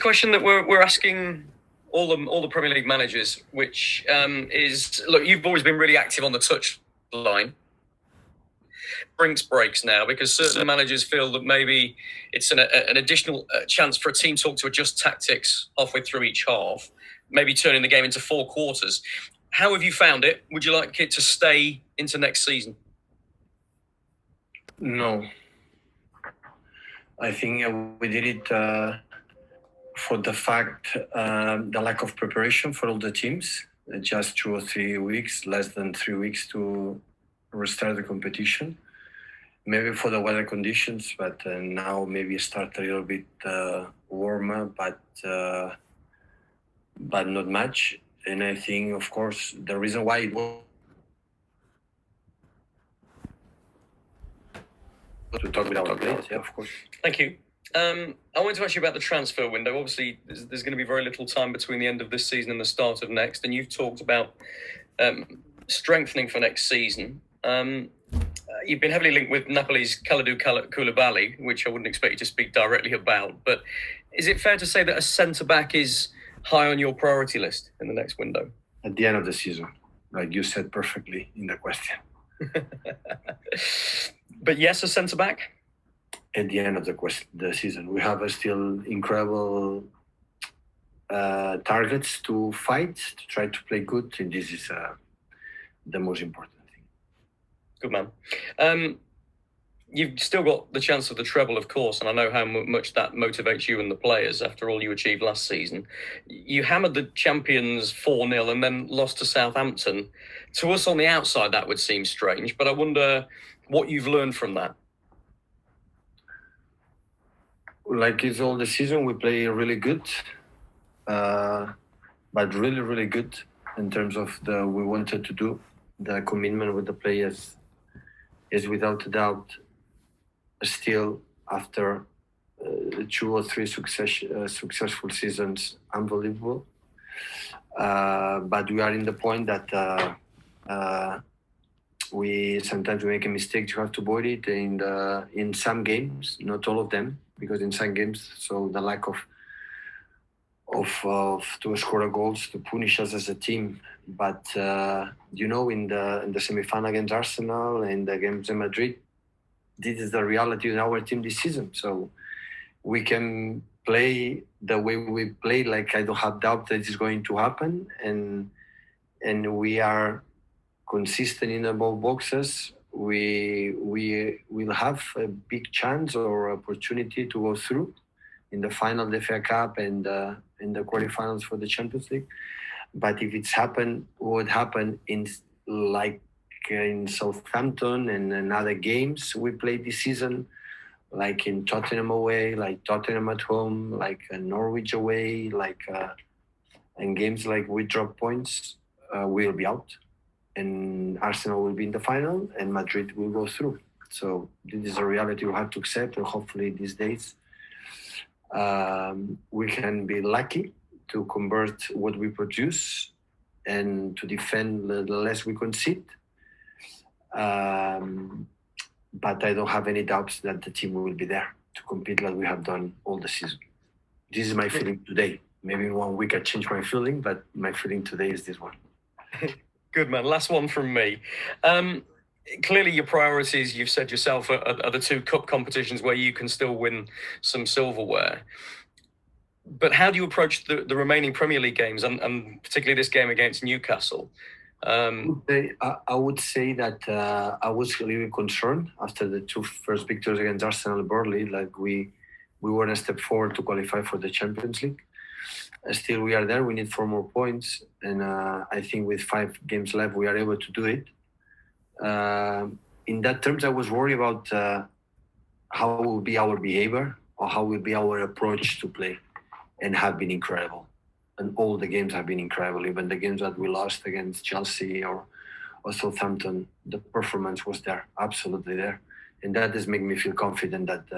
question that we're asking all the Premier League managers, which is, look, you've always been really active on the touch line. Brinks breaks now because certain managers feel that maybe it's an additional chance for a team talk to adjust tactics halfway through each half, maybe turning the game into 4 quarters. How have you found it? Would you like it to stay into next season? No. I think we did it for the fact the lack of preparation for all the teams. Just 2 or 3 weeks, less than 3 weeks to restart the competition. Maybe for the weather conditions, but now maybe start a little bit warmer, but not much. And I think, of course, the reason why it was to talk with our players, yeah, of course. Thank you. I wanted to ask you about the transfer window. Obviously, there's going to be very little time between the end of this season and the start of next, and you've talked about strengthening for next season. You've been heavily linked with Napoli's Kalidou Koulibaly, which I wouldn't expect you to speak directly about. But is it fair to say that a centre-back is high on your priority list in the next window? At the end of the season, like you said perfectly in the question. But yes, a centre-back? At the end of the season, we have still incredible targets to fight, to try to play good, and this is the most important thing. Good man. You've still got the chance of the treble, of course, and I know how much that motivates you and the players after all you achieved last season. You hammered the champions 4-0 and then lost to Southampton. To us on the outside, that would seem strange, but I wonder what you've learned from that. Like it's all the season, we play really good, but really, really good in terms of we wanted to do. The commitment with the players is without a doubt still after 2 or 3 successful seasons unbelievable. But we are in the point that we sometimes make a mistake. You have to avoid it in some games, not all of them, because in some games, so the lack of to score goals to punish us as a team. But in the semi-final against Arsenal and against Madrid, this is the reality of our team this season. So we can play the way we play. Like I don't have doubt that it's going to happen, and we are consistent in the ball boxes. We will have a big chance or opportunity to go through in the final of the FA Cup and in the quarterfinals for the Champions League. But if it's happened, what happened in Southampton and in other games we played this season, like in Tottenham away, like Tottenham at home, like Norwich away, and games like we drop points, we'll be out. And Arsenal will be in the final and Madrid will go through. So this is a reality we have to accept, and hopefully these days we can be lucky to convert what we produce and to defend the less we concede. But I don't have any doubts that the team will be there to compete like we have done all the season. This is my feeling today. Maybe in 1 week I change my feeling, but my feeling today is this one. Good man. Last one from me. Clearly your priorities, you've said yourself, are the 2 cup competitions where you can still win some silverware. But how do you approach the remaining Premier League games and particularly this game against Newcastle? I would say that I was really concerned after the 2 first victories against Arsenal and Burnley. Like we were a step forward to qualify for the Champions League. Still, we are there. We need 4 more points, and I think with 5 games left, we are able to do it. In that terms, I was worried about how will be our behavior or how will be our approach to play, and have been incredible. And all the games have been incredible. Even the games that we lost against Chelsea or Southampton, the performance was there, absolutely there. And that has made me feel confident that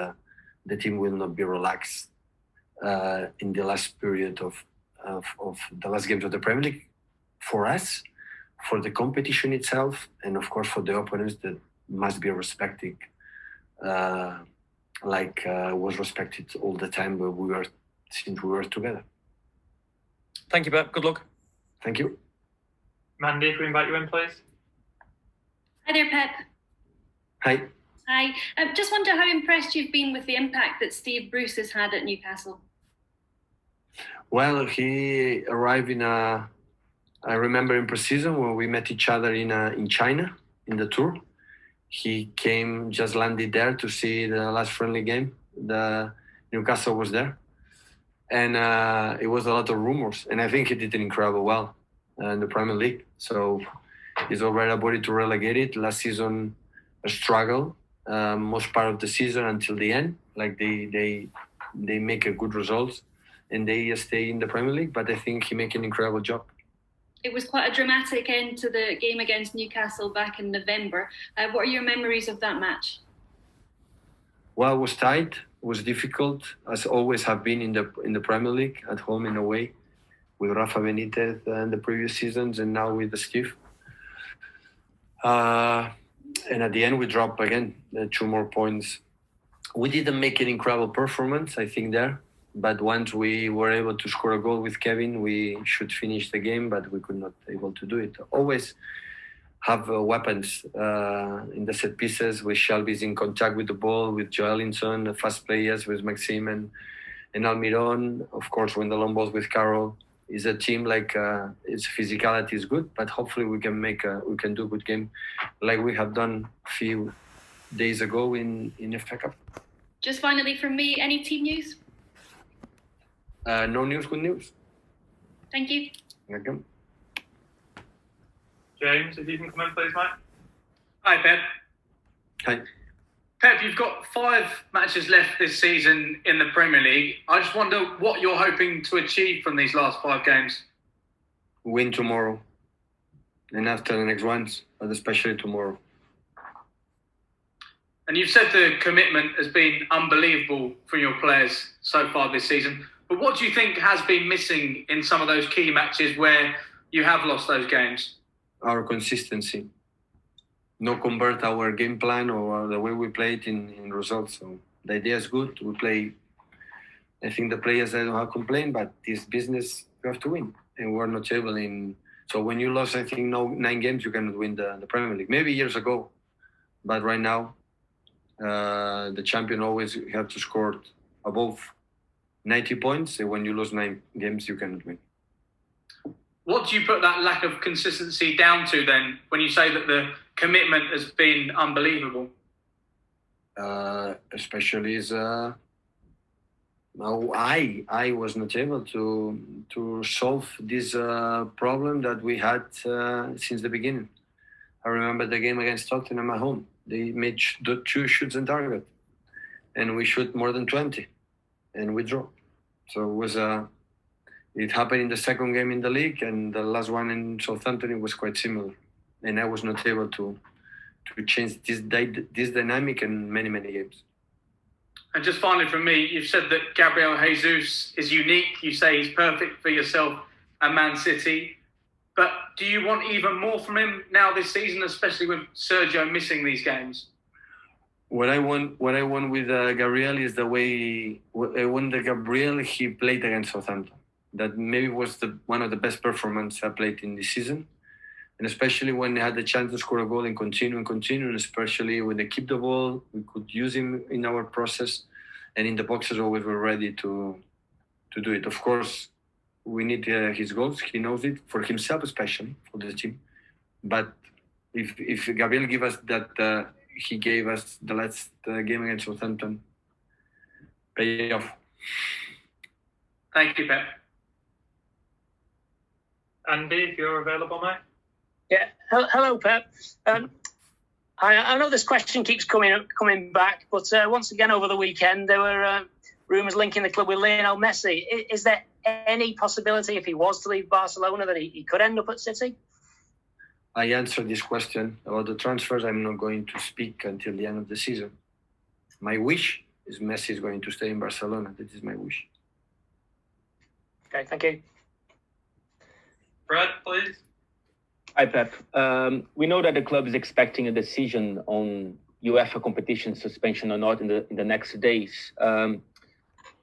the team will not be relaxed in the last period of the last games of the Premier League. For us, for the competition itself, and of course for the opponents that must be respected, was respected all the time, but we were since we were together. Thank you, Pep. Good luck. Thank you. Mandy, if we invite you in, please. Hi there, Pep. Hi. Hi. I just wonder how impressed you've been with the impact that Steve Bruce has had at Newcastle. Well, he arrived I remember in pre-season when we met each other in China in the tour. He came, just landed there to see the last friendly game. The Newcastle was there, and it was a lot of rumors. And I think he did an incredible well in the Premier League. So he's already able to relegate it. Last season, a struggle, most part of the season until the end. Like they make a good results, and they stay in the Premier League. But I think he make an incredible job. It was quite a dramatic end to the game against Newcastle back in November. What are your memories of that match? Well, it was tight. It was difficult, as always have been in the Premier League, at home and away, with Rafa Benitez in the previous seasons, and now with the Steve. And at the end, we dropped again 2 more points. We didn't make an incredible performance, I think, there. But once we were able to score a goal with Kevin, we should finish the game, but we could not able to do it. Always have weapons in the set pieces, with Shelby's in contact with the ball, with Joelinton, the fast players with Maxime and Almiron. Of course, when the long balls with Carroll, is a team like its physicality is good, but hopefully we can do a good game, like we have done a few days ago in FA Cup. Just finally from me, any team news? No news, good news. Thank you. Welcome. James, if you can come in, please, mate. Hi, Pep. Hi. Pep, you've got 5 matches left this season in the Premier League. I just wonder what you're hoping to achieve from these last 5 games. Win tomorrow, and after the next ones, but especially tomorrow. And you've said the commitment has been unbelievable from your players so far this season. But what do you think has been missing in some of those key matches where you have lost those games? Our consistency. No convert our game plan or the way we play it in results. So the idea is good. We play. I think the players, I don't have complaint, but this business, you have to win. And we're not able in. So when you lost, I think, 9 games, you cannot win the Premier League. Maybe years ago. But right now, the champion always have to score above 90 points. And when you lose 9 games, you cannot win. What do you put that lack of consistency down to then, when you say that the commitment has been unbelievable? Especially is I was not able to solve this problem that we had since the beginning. I remember the game against Tottenham at home. They made 2 shoots on target, and we shoot more than 20, and we draw. So it was it happened in the second game in the league, and the last one in Southampton, it was quite similar. And I was not able to change this dynamic in many games. And just finally from me, you've said that Gabriel Jesus is unique. You say he's perfect for yourself and Man City. But do you want even more from him now this season, especially with Sergio missing these games? What I want with Gabriel is the way when the Gabriel he played against Southampton. That maybe was one of the best performances I played in this season. And especially when they had the chance to score a goal and continue, and especially when they keep the ball, we could use him in our process, and in the boxes always we're ready to do it. Of course, we need his goals. He knows it, for himself especially, for the team. But if Gabriel give us that, he gave us the last game against Southampton, pay off. Thank you, Pep. Andy, if you're available, mate. Yeah. Hello, Pep. I know this question keeps coming back, but once again over the weekend there were rumours linking the club with Leo Messi. Is there any possibility, if he was to leave Barcelona, that he could end up at City? I answered this question about the transfers. I'm not going to speak until the end of the season. My wish is Messi is going to stay in Barcelona. That is my wish. Okay, thank you. Brad, please. Hi, Pep. We know that the club is expecting a decision on UEFA competition suspension or not in the next days.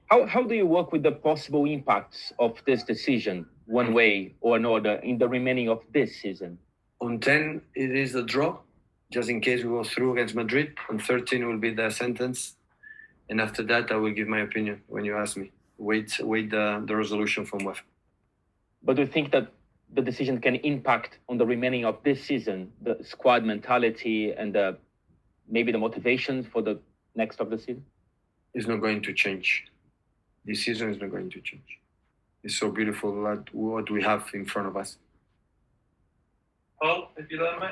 How do you work with the possible impacts of this decision, one way or another, in the remaining of this season? On 10, it is a draw, just in case we go through against Madrid. On 13 will be the sentence. And after that, I will give my opinion when you ask me. Wait the resolution from UEFA. But do you think that the decision can impact on the remaining of this season, the squad mentality and maybe the motivation for the next of the season? It's not going to change. This season is not going to change. It's so beautiful what we have in front of us. Paul, if you let me.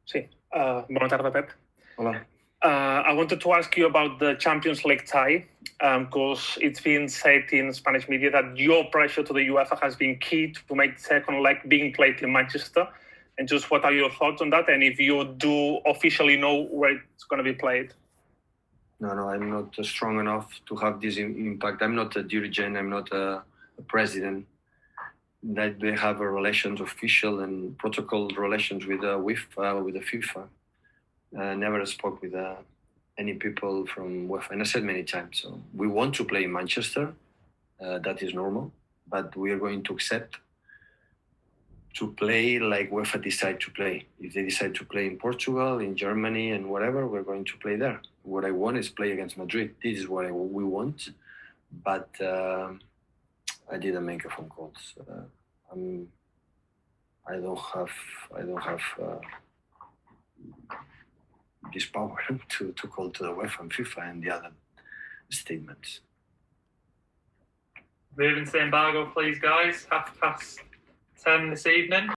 Sí. Bona tarda, Pep. Hola. I wanted to ask you about the Champions League tie, because it's been said in Spanish media that your pressure to the UEFA has been key to make the second leg being played in Manchester. And just what are your thoughts on that? And if you do officially know where it's going to be played? No, I'm not strong enough to have this impact. I'm not a dirigent. I'm not a president. That they have a relations, official and protocol relations with UEFA, with the FIFA. Never spoke with any people from UEFA. And I said many times, so we want to play in Manchester. That is normal. But we are going to accept to play like UEFA decide to play. If they decide to play in Portugal, in Germany, and whatever, we're going to play there. What I want is play against Madrid. This is what we want. But I didn't make a phone call. I don't have this power to call to the UEFA and FIFA and the other statements. Moving to the embargo, please, guys. 10:30 this evening.